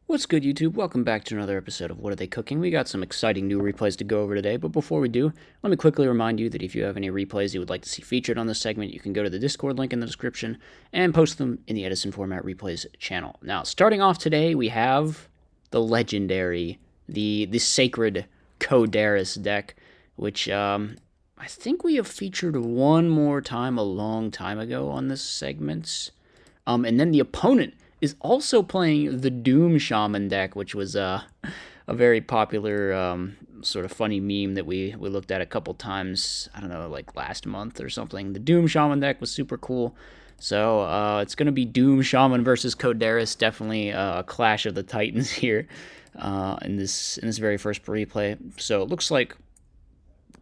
What's good, YouTube? Welcome back to another episode of What Are They Cooking? We got some exciting new replays to go over today, but before we do, let me quickly remind you that if you have any replays you would like to see featured on this segment, you can go to the Discord link in the description and post them in the Edison Format Replays channel. Now, starting off today, we have the legendary, the sacred Codarus deck, which I think we have featured one more time a long time ago on this segment. And then the opponent is also playing the Doom Shaman deck, which was a very popular sort of funny meme that we looked at a couple times, I don't know, like last month or something. The Doom Shaman deck was super cool. So it's going to be Doom Shaman versus Coderas, definitely a clash of the titans here in this very first replay. So it looks like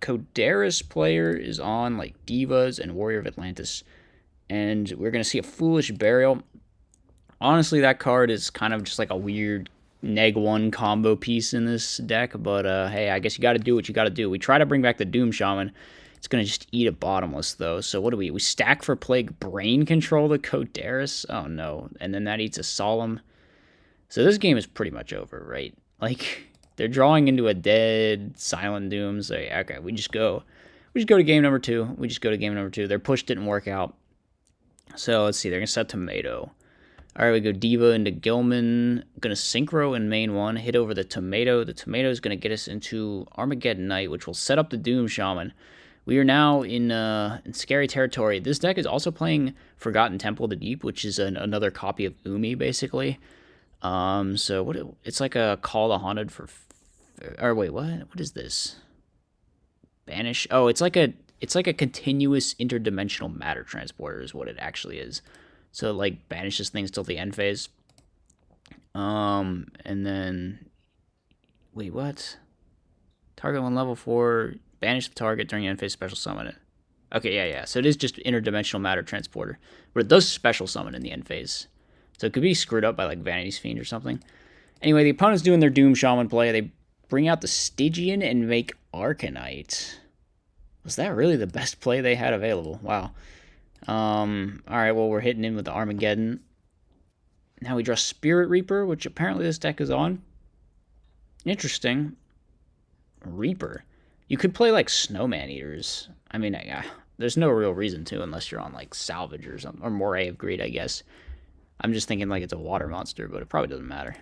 Coderas player is on like Divas and Warrior of Atlantis, and we're going to see a Foolish Burial. Honestly, that card is kind of just like a weird neg-1 combo piece in this deck, but hey, I guess you got to do what you got to do. We try to bring back the Doom Shaman. It's going to just eat a bottomless, though. So what do we stack for Plague Brain Control the Codaris? Oh, no. And then that eats a Solemn. So this game is pretty much over, right? Like, they're drawing into a dead Silent Doom. So, yeah, okay, we just go to game number 2. Their push didn't work out. So, let's see. They're going to set Tomato. All right, we go Diva into Gilman. Going to Synchro in main 1. Hit over the Tomato. The Tomato is going to get us into Armageddon Knight, which will set up the Doom Shaman. We are now in scary territory. This deck is also playing Forgotten Temple of the Deep, which is another copy of Umi, basically. So it's like a Call the Haunted for... Or wait, what? What is this? Banish? Oh, it's like a continuous interdimensional matter transporter is what it actually is. So it, like, banishes things till the end phase. And then... Wait, what? Target on level 4. Banish the target during end phase, special summon it. Okay, yeah. So it is just interdimensional matter transporter. But it does special summon in the end phase. So it could be screwed up by, like, Vanity's Fiend or something. Anyway, the opponent's doing their Doom Shaman play. They bring out the Stygian and make Arcanite. Was that really the best play they had available? Wow. Alright, well, we're hitting in with the Armageddon. Now we draw Spirit Reaper, which apparently this deck is on. Interesting. Reaper. You could play, like, Snowman Eaters. I mean, there's no real reason to unless you're on, like, Salvage or something. Or Moray of Greed, I guess. I'm just thinking, like, it's a water monster, but it probably doesn't matter.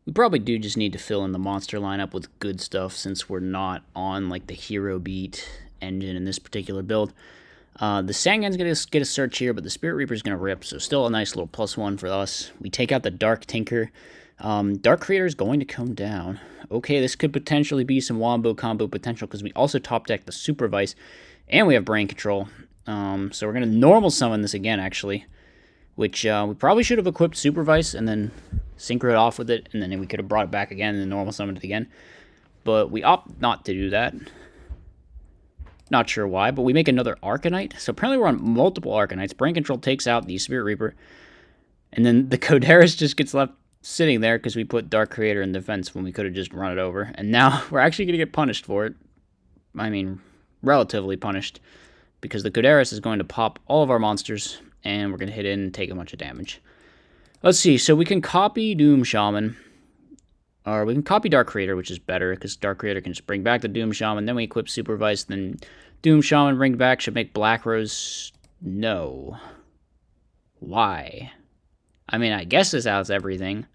We probably do just need to fill in the monster lineup with good stuff since we're not on, like, the Hero Beat engine in this particular build. The Sangan's going to get a search here, but the Spirit Reaper's going to rip, so still a nice little +1 for us. We take out the Dark Tinker. Dark Creator is going to come down. Okay, this could potentially be some Wombo combo potential, because we also top deck the Supervise, and we have Brain Control. So we're going to normal summon this again, actually, which we probably should have equipped Supervise and then synchro it off with it, and then we could have brought it back again and then normal summoned it again. But we opt not to do that. Not sure why, but we make another Arcanite. So apparently we're on multiple Arcanites. Brain Control takes out the Spirit Reaper. And then the Coderas just gets left sitting there because we put Dark Creator in defense when we could have just run it over. And now we're actually going to get punished for it. I mean, relatively punished. Because the Coderas is going to pop all of our monsters. And we're going to hit in and take a bunch of damage. Let's see. So we can copy Doom Shaman. Or we can copy Dark Creator, which is better, because Dark Creator can just bring back the Doom Shaman, then we equip Supervise, then Doom Shaman bring back, should make Black Rose. No. Why? I mean, I guess this outs everything,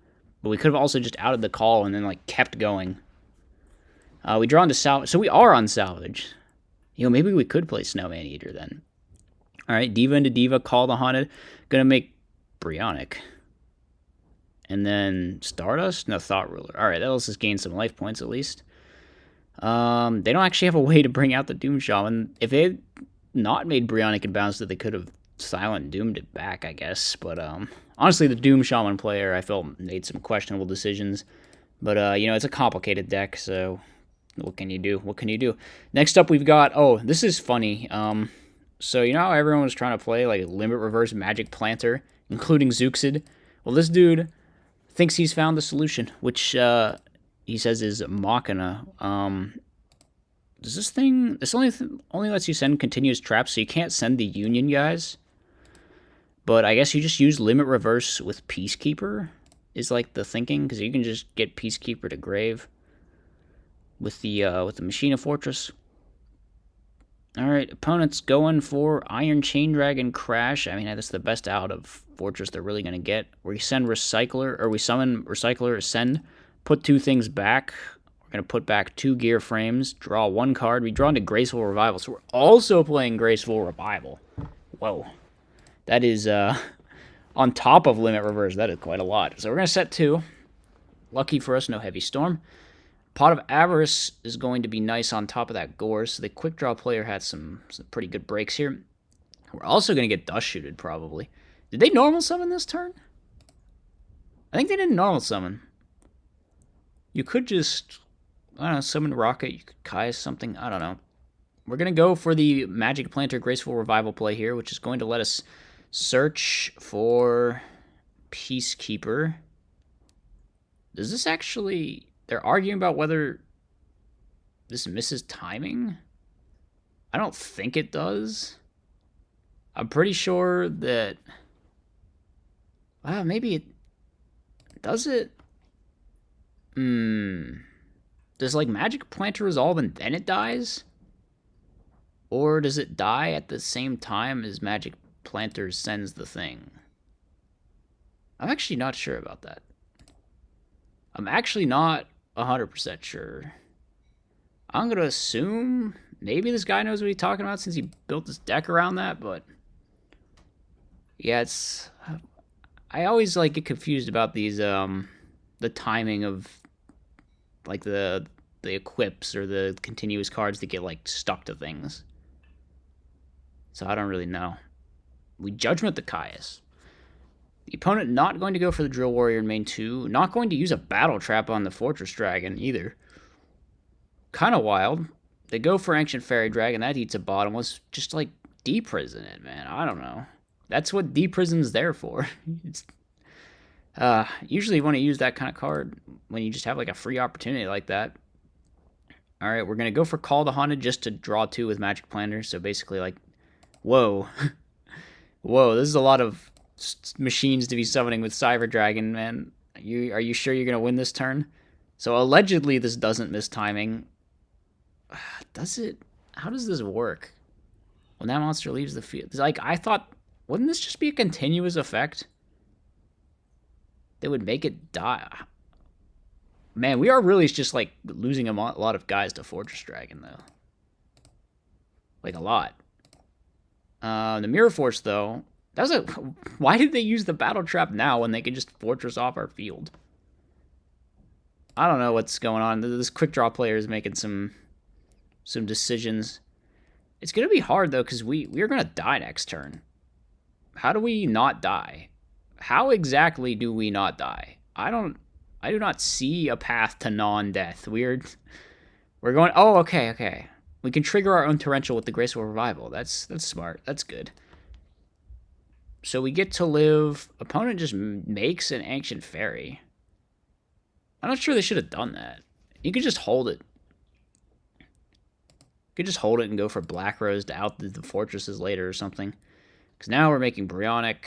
but we could have also just outed the call and then, like, kept going. We draw into Salvage, so we are on Salvage. You know, maybe we could play Snowman Eater then. Alright, Diva into Diva, Call the Haunted, gonna make Brionic. And then Stardust? No, Thought Ruler. Alright, that lets us gain some life points at least. They don't actually have a way to bring out the Doom Shaman. If they had not made Brionic and bounced it, they could have Silent Doomed it back, I guess. But honestly, the Doom Shaman player, I felt, made some questionable decisions. But, you know, it's a complicated deck, so what can you do? What can you do? Next up, we've got... Oh, this is funny. So, you know how everyone was trying to play, like, Limit Reverse Magic Planter, including Zeuxid? Well, this dude thinks he's found the solution, which he says is Machina. Does this thing... This only lets you send continuous traps, so you can't send the Union guys. But I guess you just use Limit Reverse with Peacekeeper is like the thinking, because you can just get Peacekeeper to grave with the Machina Fortress. Alright, opponent's going for Iron Chain Dragon Crash. I mean, that's the best out of Fortress they're really going to get. We send Recycler, or we summon Recycler, send, put 2 things back. We're going to put back 2 Gear Frames, draw 1 card. We draw into Graceful Revival, so we're also playing Graceful Revival. Whoa. That is, on top of Limit Reverse, that is quite a lot. So we're going to set 2. Lucky for us, no Heavy Storm. Pot of Avarice is going to be nice on top of that Gore, so the Quick Draw player had some pretty good breaks here. We're also going to get Dust Shooted, probably. Did they normal summon this turn? I think they didn't normal summon. You could just, I don't know, summon Rocket, you could Caius something, I don't know. We're going to go for the Magic Planter Graceful Revival play here, which is going to let us search for Peacekeeper. Does this actually... They're arguing about whether this misses timing. I don't think it does. I'm pretty sure that... Wow, maybe it... Does it? Does, like, Magic Planter resolve and then it dies? Or does it die at the same time as Magic Planter sends the thing? I'm actually not sure about that. I'm actually not 100% sure. I'm going to assume maybe this guy knows what he's talking about since he built his deck around that, but yeah, it's... I always like get confused about these the timing of like the equips or the continuous cards that get like stuck to things. So I don't really know. We Judgment the Caius. The opponent not going to go for the Drill Warrior in main 2. Not going to use a Battle Trap on the Fortress Dragon either. Kind of wild. They go for Ancient Fairy Dragon. That eats a bottomless. Just like deprison it, man. I don't know. That's what deprison's there for. It's, usually you want to use that kind of card when you just have like a free opportunity like that. Alright, we're going to go for Call the Haunted just to draw 2 with Magic Planter. So basically like, whoa. Whoa, this is a lot of machines to be summoning with Cyber Dragon, man. Are you sure you're gonna win this turn? So allegedly this doesn't miss timing. Does it? How does this work? When that monster leaves the field, like I thought, wouldn't this just be a continuous effect that would make it die? Man, we are really just like losing a lot of guys to Fortress Dragon though. Like a lot. The Mirror Force though. Why did they use the Battle Trap now when they can just Fortress off our field? I don't know what's going on. This Quick Draw player is making some decisions. It's going to be hard, though, because we are going to die next turn. How do we not die? How exactly do we not die? I do not see a path to non-death. We're going... Oh, okay. We can trigger our own Torrential with the Graceful Revival. That's smart. That's good. So we get to live. Opponent just makes an Ancient Fairy. I'm not sure they should have done that. You could just hold it. You could just hold it and go for Black Rose to out the fortresses later or something. Because now we're making Bryonic.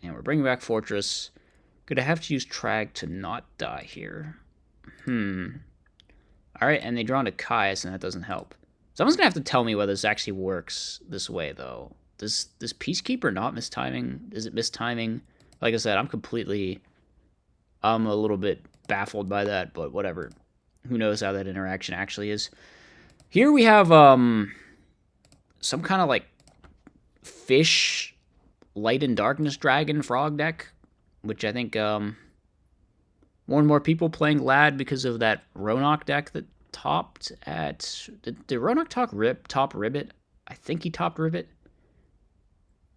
And we're bringing back Fortress. Gonna have to use Trag to not die here. Alright, and they draw into Caius, and that doesn't help. Someone's gonna have to tell me whether this actually works this way, though. Does Peacekeeper not miss timing? Does it miss timing? Like I said, I'm a little bit baffled by that, but whatever. Who knows how that interaction actually is. Here we have some kind of like fish light and darkness dragon frog deck, which I think more and more people playing LADD because of that Roanoke deck that topped at... Did Roanoke top Ribbit? I think he topped Ribbit.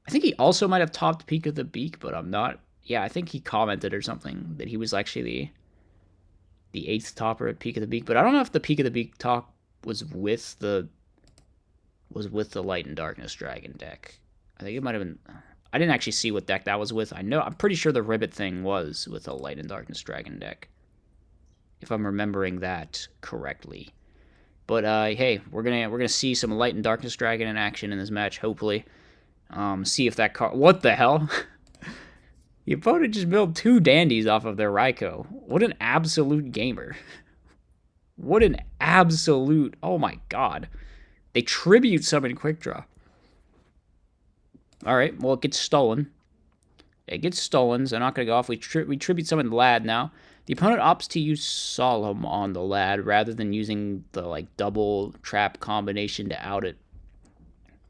I think he also might have topped Peak of the Beak, but I'm not... Yeah, I think he commented or something that he was actually the 8th topper at Peak of the Beak, but I don't know if the Peak of the Beak top was with the Light and Darkness Dragon deck. I think it might have been... I didn't actually see what deck that was with. I'm pretty sure the Ribbit thing was with a Light and Darkness Dragon deck, if I'm remembering that correctly. But hey, we're gonna see some Light and Darkness Dragon in action in this match, hopefully. See if that card... What the hell? The opponent just built 2 dandies off of their Raikou. What an absolute gamer. What an absolute... Oh my god. They tribute summon Quick Draw. Alright, well, it gets stolen. It gets stolen, so I'm not going to go off. We tribute summon LADD now. The opponent opts to use Solemn on the LADD rather than using the, like, double trap combination to out it.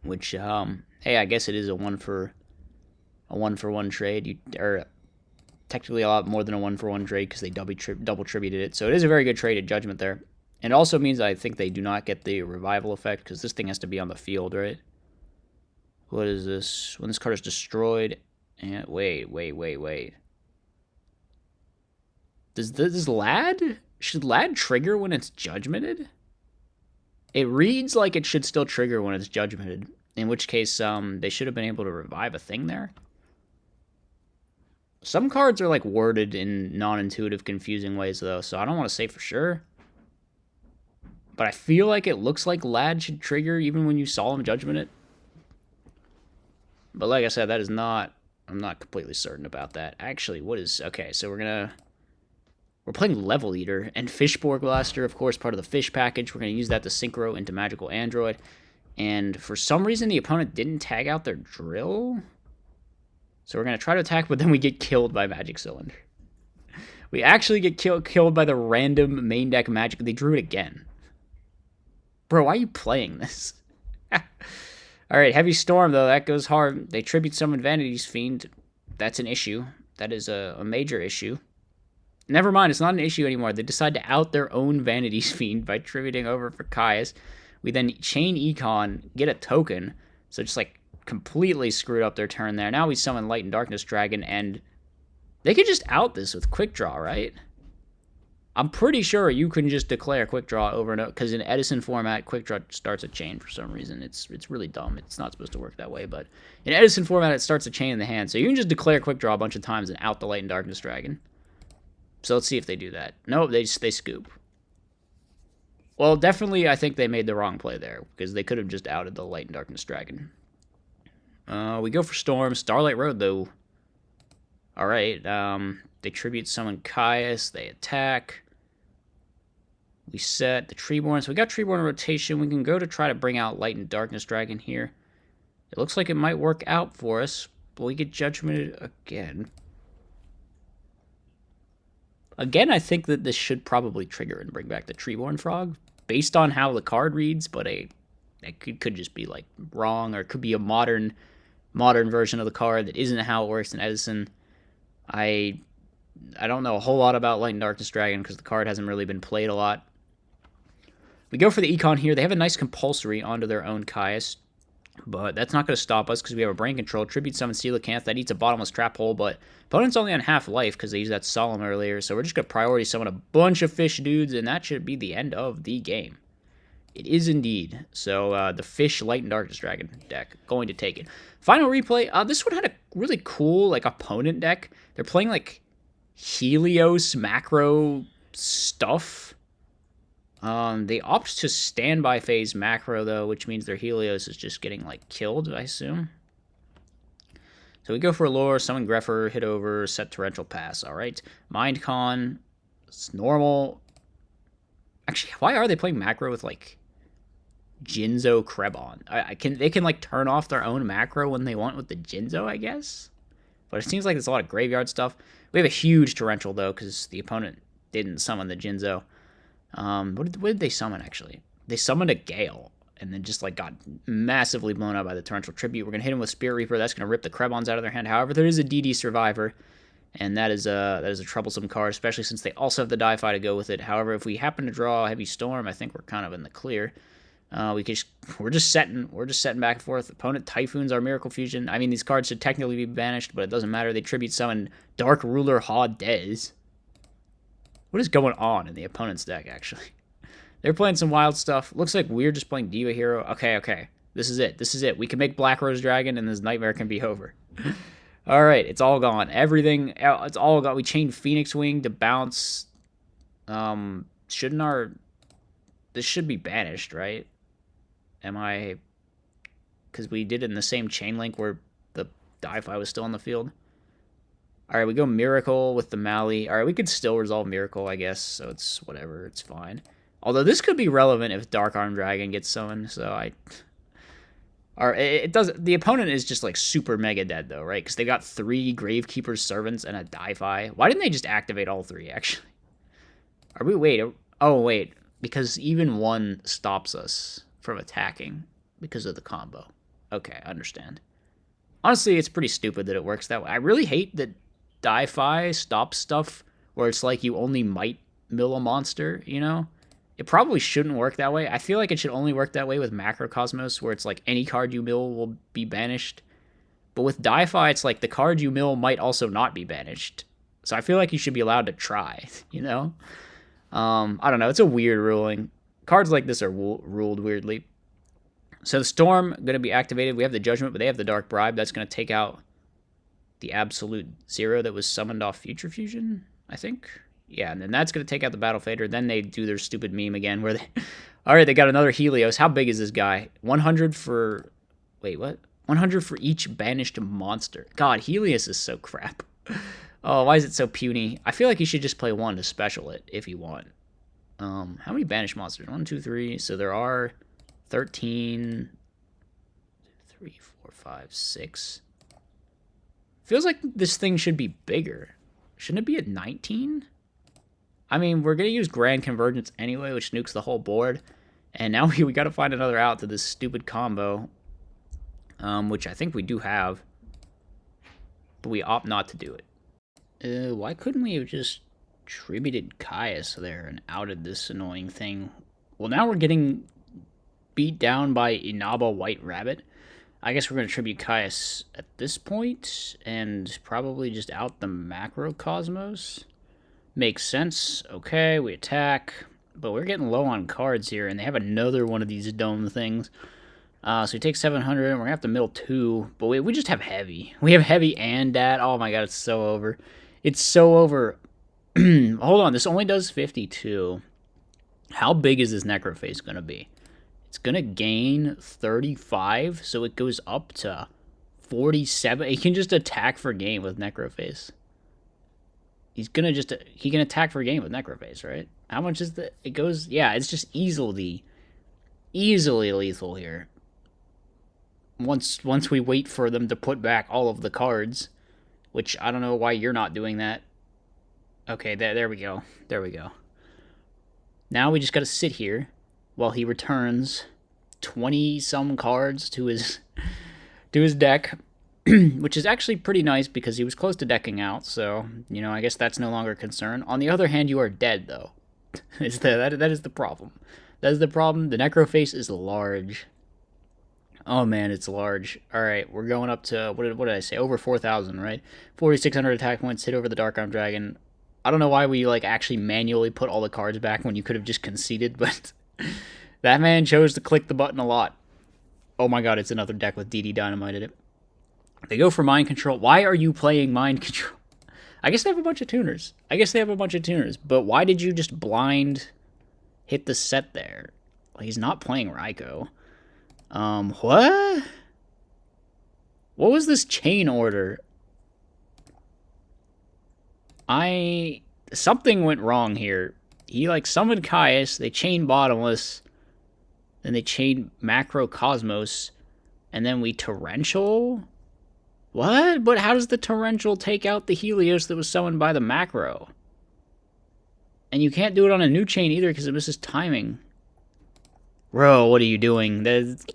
Which, hey, I guess it is a one-for-one trade. Or technically a lot more than a one-for-one trade because they double tributed it. So it is a very good trade at Judgment there. And it also means I think they do not get the revival effect because this thing has to be on the field, right? What is this? When this card is destroyed... And wait. Does LADD... Should LADD trigger when it's judgmented? It reads like it should still trigger when it's judgmented. In which case, they should have been able to revive a thing there. Some cards are like worded in non-intuitive, confusing ways though, so I don't want to say for sure. But I feel like it looks like LADD should trigger even when you Solemn Judgment it. But like I said, that is not... I'm not completely certain about that. Actually, what is... Okay, so we're playing Level Eater, and Fishboard Blaster, of course, part of the Fish package. We're going to use that to Synchro into Magical Android. And for some reason, the opponent didn't tag out their Drill. So we're going to try to attack, but then we get killed by Magic Cylinder. We actually get killed by the random main deck Magic. They drew it again. Bro, why are you playing this? Alright, Heavy Storm, though. That goes hard. They tribute summon Vanity's Fiend. That's an issue. That is a major issue. Never mind, it's not an issue anymore. They decide to out their own Vanity's Fiend by tributing over for Caius. We then chain Econ, get a token. So just, like, completely screwed up their turn there. Now we summon Light and Darkness Dragon, and they could just out this with Quick Draw, right? I'm pretty sure you can just declare Quick Draw over and over, because in Edison Format, Quick Draw starts a chain for some reason. It's really dumb. It's not supposed to work that way, but in Edison Format, it starts a chain in the hand. So you can just declare Quick Draw a bunch of times and out the Light and Darkness Dragon. So let's see if they do that. No, they scoop. Well, definitely, I think they made the wrong play there, because they could have just outed the Light and Darkness Dragon. We go for Storm. Starlight Road, though. Alright, they tribute summon Caius. They attack. We set the Treeborn. So we got Treeborn in rotation. We can go to try to bring out Light and Darkness Dragon here. It looks like it might work out for us, but we get Judgmented again. Again, I think that this should probably trigger and bring back the Treeborn Frog, based on how the card reads, but it could just be, like, wrong, or it could be a modern version of the card that isn't how it works in Edison. I don't know a whole lot about Light and Darkness Dragon, because the card hasn't really been played a lot. We go for the Econ here. They have a nice compulsory onto their own Caius, but that's not going to stop us because we have a Brain Control. Tribute Summon Coelacanth. That eats a Bottomless Trap Hole, but opponent's only on half life because they used that Solemn earlier, so we're just going to priority summon a bunch of fish dudes, and that should be the end of the game. It is indeed. So the Fish Light and Darkness Dragon deck, going to take it. Final replay. This one had a really cool, like, opponent deck. They're playing, like, Helios Macro stuff. They opt to standby phase Macro, though, which means their Helios is just getting, like, killed, I assume. So we go for a lure, summon Greffer, hit over, set Torrential Pass. All right. Mind Con. It's normal. Actually, why are they playing Macro with, like, Jinzo Krebon? They can, like, turn off their own Macro when they want with the Jinzo, I guess? But it seems like there's a lot of graveyard stuff. We have a huge Torrential, though, because the opponent didn't summon the Jinzo. What did they summon, actually? They summoned a Gale, and then just, like, got massively blown up by the Torrential Tribute. We're going to hit him with Spirit Reaper. That's going to rip the Krebons out of their hand. However, there is a DD Survivor, and that is a troublesome card, especially since they also have the Di-Fi to go with it. However, if we happen to draw Heavy Storm, I think we're kind of in the clear. We're just setting back and forth. Opponent Typhoons our Miracle Fusion. I mean, these cards should technically be banished, but it doesn't matter. They tribute summon Dark Ruler Hades. What is going on in the opponent's deck, actually? They're playing some wild stuff. Looks like we're just playing Diva Hero. Okay. This is it. We can make Black Rose Dragon, and this nightmare can be over. All right, it's all gone. Everything, it's all gone. We chained Phoenix Wing to bounce. This should be banished, right? Because we did it in the same chain link where the Di-Fi was still on the field. All right, we go Miracle with the Mali. All right, we could still resolve Miracle, I guess. So it's whatever. It's fine. Although this could be relevant if Dark Arm Dragon gets summoned. So I... Or it does. The opponent is just like super mega dead though, right? Because they got 3 Gravekeeper's Servants and a Di-Fi. Why didn't they just activate all 3, actually? Are we... Wait. Oh, wait. Because even 1 stops us from attacking because of the combo. Okay, I understand. Honestly, it's pretty stupid that it works that way. I really hate that Di-Fi stops stuff where it's like you only might mill a monster, you know? It probably shouldn't work that way. I feel like it should only work that way with Macrocosmos, where it's like any card you mill will be banished. But with Di-Fi, it's like the card you mill might also not be banished. So I feel like you should be allowed to try, you know? I don't know. It's a weird ruling. Cards like this are ruled weirdly. So the Storm going to be activated. We have the Judgment, but they have the Dark Bribe. That's going to take out the Absolute Zero that was summoned off Future Fusion, I think. Yeah, and then that's going to take out the Battle Fader. Then they do their stupid meme again where they... All right, they got another Helios. How big is this guy? 100 for... Wait, what? 100 for each banished monster. God, Helios is so crap. Oh, why is it so puny? I feel like you should just play 1 to special it if you want. How many banished monsters? 1, 2, 3. So there are 13... 3, 4, 5, 6... Feels like this thing should be bigger. Shouldn't it be at 19? I mean, we're going to use Grand Convergence anyway, which nukes the whole board. And now we got to find another out to this stupid combo. Which I think we do have. But we opt not to do it. Why couldn't we have just tributed Caius there and outed this annoying thing? Well, now we're getting beat down by Inaba White Rabbit. I guess we're going to tribute Caius at this point, and probably just out the Macrocosmos. Makes sense. Okay, we attack, but we're getting low on cards here, and they have another one of these dome things. So we take 700, and we're going to have to mill 2, but we just have heavy. We have heavy and that. Oh my god, it's so over. It's so over. Hold on, this only does 52. How big is this Necroface going to be? It's going to gain 35, so it goes up to 47. He can just attack for game with Necroface. He can attack for game with Necroface, right? How much is the... It goes... Yeah, it's just easily lethal here. Once we wait for them to put back all of the cards, which I don't know why you're not doing that. Okay, there we go. There we go. Now we just got to sit here while he returns 20-some cards to his deck, which is actually pretty nice because he was close to decking out, so, you know, I guess that's no longer a concern. On the other hand, you are dead, though. That is the problem. That is the problem. The Necroface is large. Oh, man, it's large. All right, we're going up to, what did I say? Over 4,000, right? 4,600 attack points, hit over the Dark Arm Dragon. I don't know why we, like, actually manually put all the cards back when you could have just conceded, but... That man chose to click the button a lot. Oh my god, it's another deck with DD Dynamite in it. They go for Mind Control. Why are you playing Mind Control? I guess they have a bunch of tuners. But why did you just blind hit the set there? Like, he's not playing Raikou. What? What was this chain order? Something went wrong here. He, like, summoned Caius, they chained Bottomless, then they chained Macrocosmos, and then we Torrential? What? But how does the Torrential take out the Helios that was summoned by the Macro? And you can't do it on a new chain either because it misses timing. Bro, what are you doing?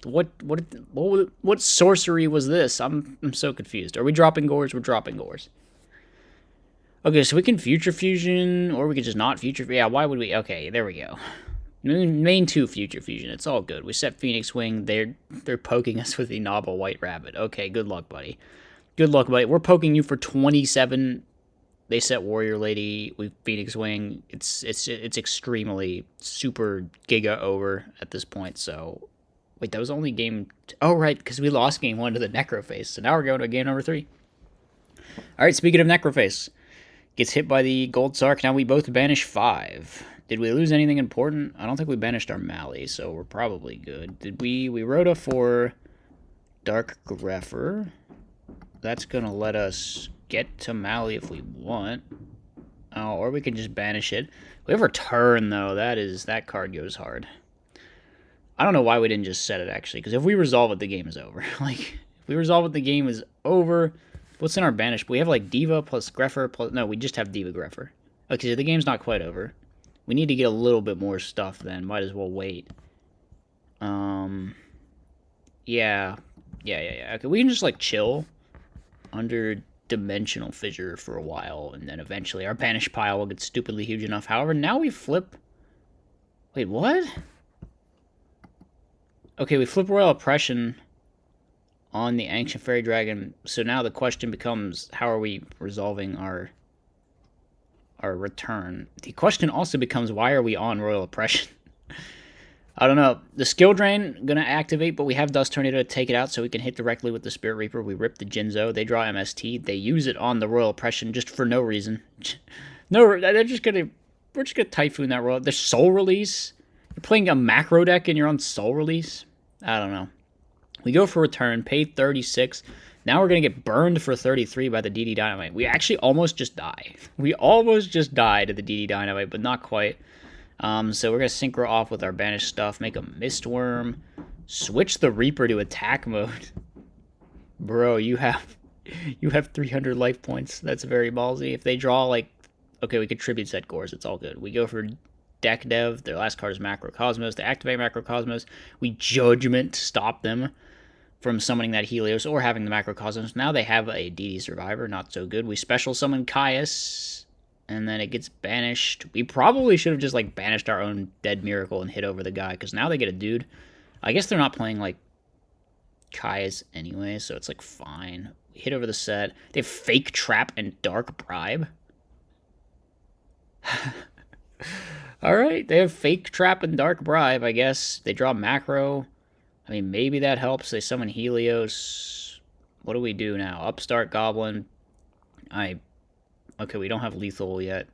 What sorcery was this? I'm so confused. Are we dropping Gores? We're dropping Gores. Okay, so we can Future Fusion, or we could just not Future... Yeah, why would we... Okay, there we go. Main 2 Future Fusion. It's all good. We set Phoenix Wing. They're poking us with the Inaba White Rabbit. Okay, good luck, buddy. Good luck, buddy. We're poking you for 27. They set Warrior Lady. We Phoenix Wing. It's extremely super giga over at this point, so... Wait, that was only game... Oh, right, because we lost game 1 to the Necroface, so now we're going to game number 3. Alright, speaking of Necroface... Gets hit by the Gold Sark. Now we both banish 5. Did we lose anything important? I don't think we banished our Mali, so we're probably good. Did we Rhoda for Dark Greffer. That's going to let us get to Mali if we want. Oh, or we can just banish it. We have Return, though. That card goes hard. I don't know why we didn't just set it, actually, because if we resolve it, the game is over. Like, if we resolve it, the game is over. What's in our banish? We have, like, Diva plus Greffer plus... No, we just have Diva Greffer. Okay, so the game's not quite over. We need to get a little bit more stuff, then. Might as well wait. Yeah. Okay, we can just, like, chill under Dimensional Fissure for a while, and then eventually our banish pile will get stupidly huge enough. However, now we flip... Wait, what? Okay, we flip Royal Oppression on the Ancient Fairy Dragon, so now the question becomes, how are we resolving our return? The question also becomes, why are we on Royal Oppression? I don't know. The skill drain gonna activate, but we have Dust Tornado to take it out, so we can hit directly with the Spirit Reaper. We rip the Jinzo. They draw MST. They use it on the Royal Oppression just for no reason. No, they're just gonna... We're just gonna Typhoon that Royal... There's Soul Release. You're playing a macro deck and you're on Soul Release? I don't know. We go for Return, pay 36. Now we're gonna get burned for 33 by the DD Dynamite. We actually almost just die. We almost just died to the DD Dynamite, but not quite. So we're going to synchro off with our banished stuff, make a Mistworm, switch the Reaper to attack mode. Bro, you have 300 life points. That's very ballsy. If they draw, like... Okay, we could tribute set Gores. It's all good. We go for Deck Dev. Their last card is Macrocosmos. They activate Macrocosmos. We Judgment to stop them from summoning that Helios or having the Macrocosmos. Now they have a DD Survivor. Not so good. We special summon Caius... And then it gets banished. We probably should have just, like, banished our own Dead Miracle and hit over the guy, because now they get a dude. I guess they're not playing, like, Caius anyway, so it's, like, fine. We hit over the set. They have Fake Trap and Dark Bribe. Alright, they have Fake Trap and Dark Bribe, I guess. They draw Macro. I mean, maybe that helps. They summon Helios. What do we do now? Upstart Goblin. Okay, we don't have lethal yet.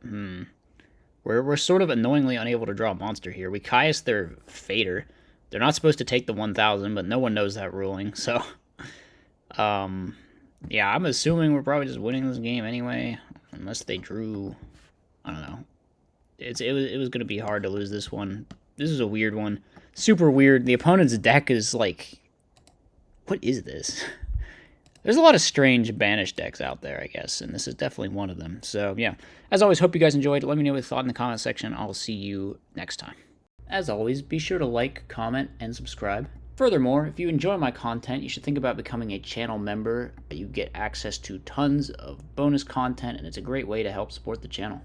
We're sort of annoyingly unable to draw a monster here. We Caius their Fader. They're not supposed to take the 1000, but no one knows that ruling, so... yeah, I'm assuming we're probably just winning this game anyway. Unless they drew... I don't know. It was going to be hard to lose this one. This is a weird one. Super weird. The opponent's deck is like... What is this? There's a lot of strange banished decks out there, I guess, and this is definitely one of them. So, yeah. As always, hope you guys enjoyed. Let me know what you thought in the comment section. I'll see you next time. As always, be sure to like, comment, and subscribe. Furthermore, if you enjoy my content, you should think about becoming a channel member. You get access to tons of bonus content, and it's a great way to help support the channel.